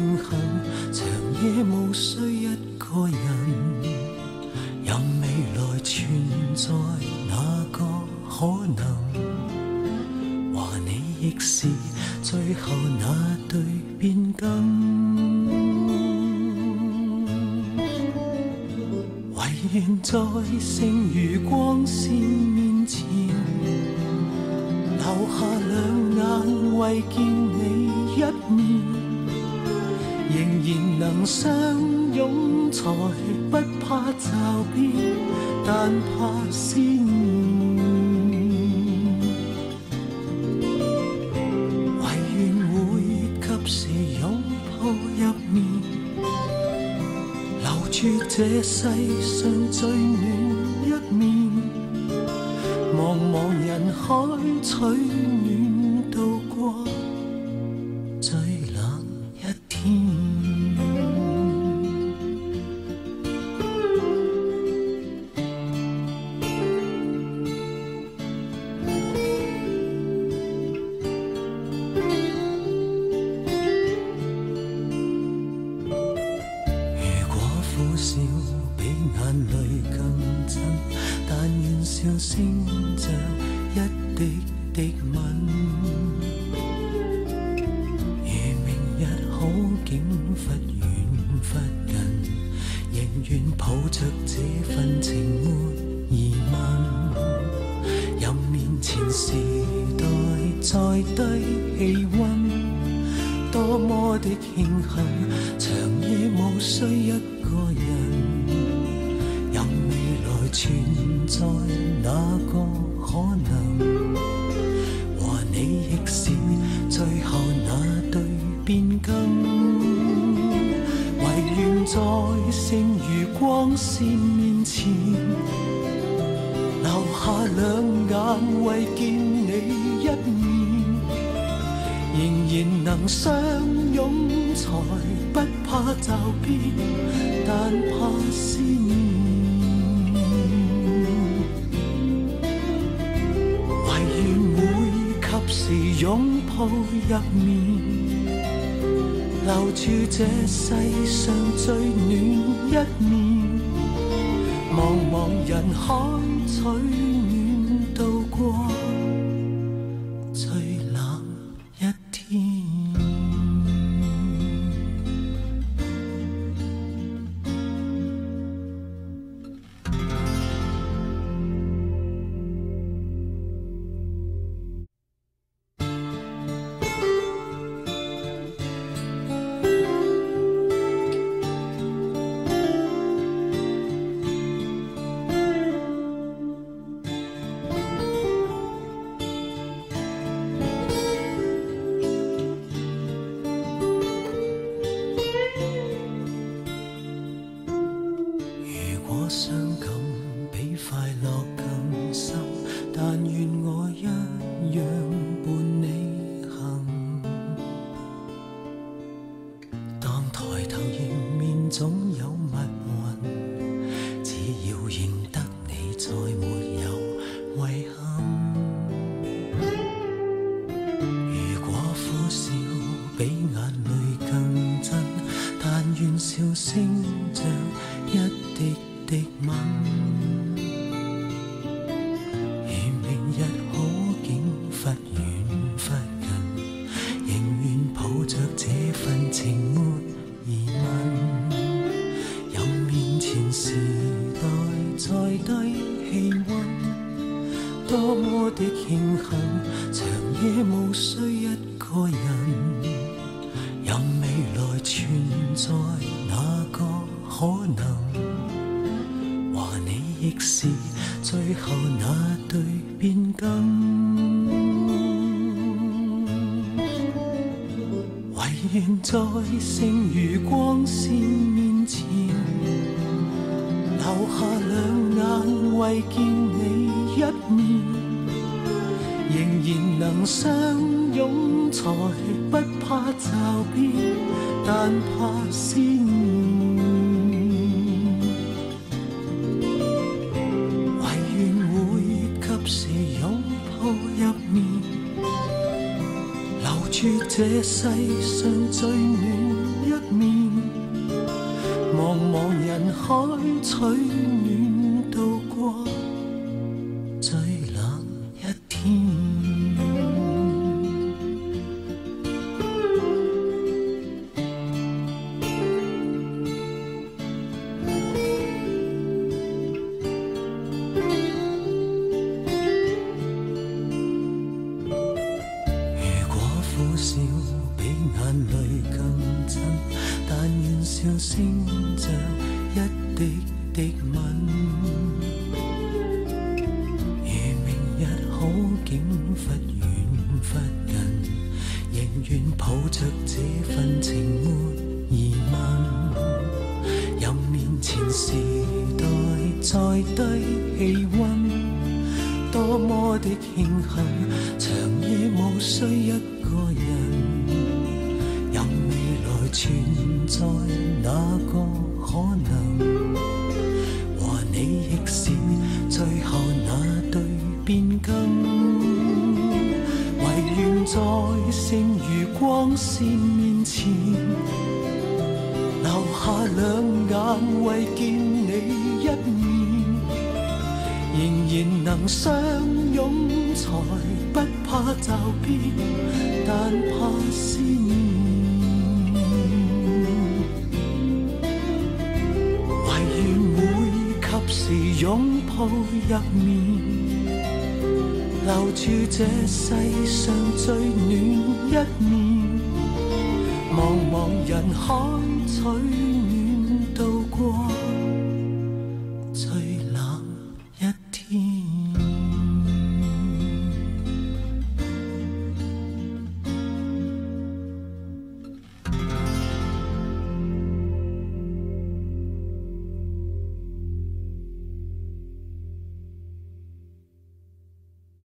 慶幸，長夜無需一個人，任未來存在哪個可能，話你亦是最後那對變更，唯願在剩餘光線面前，留下兩眼為見你一面，仍然能相擁才不怕驟變，但怕思念，唯願會及時擁抱入眠，留住這世上最暖一面，茫茫人海取暖度過最冷一天。如果苦笑比眼淚更真，但願笑聲像一滴滴吻，如明日好景忽遠忽近，仍願抱着這份情沒疑問，任面前時代再低氣溫，多麼的慶幸，長夜無需一個人，任未來存在哪個可能，和你亦是最後那對變更，唯願在剩餘光線面前，留下兩眼為見你一面，仍然能相擁才不怕驟變，但怕思念，唯願會及時擁抱入眠，留住這世上最暖一面，茫茫人海取暖度過最冷一天。傷感比快樂更深，但願我一樣伴你行。當抬頭迎面總有密雲，只要認得你再沒有遺憾。如果苦笑比眼淚更真，但願笑聲像一滴滴吻，如明日好景忽遠忽近，仍願抱着這份情沒疑問，任面前時代再低氣溫，多麼的慶幸，長夜無需一個人，任未來存在哪個可能，亦是最後那對變更，唯願在剩餘光線面前，留下兩眼為見你一面，仍然能相擁才不怕驟變，但怕思念，時擁抱入面，留住這世上最暖一海取暖，度過最冷一天。苦笑比眼淚更真，但願笑聲像一滴滴吻。如明日好景忽遠忽近，仍願抱着這份情沒疑問。任面前時代再低氣溫，多麼的慶幸，長夜無需一個人。任未來存在哪個可能，和你亦是最後那對變更。唯願在剩餘光線面前，留下兩眼為見你一面。仍然能相擁才不怕驟變，但怕思念。唯願會及時擁抱入眠，留住這世上最暖一面。茫茫人海取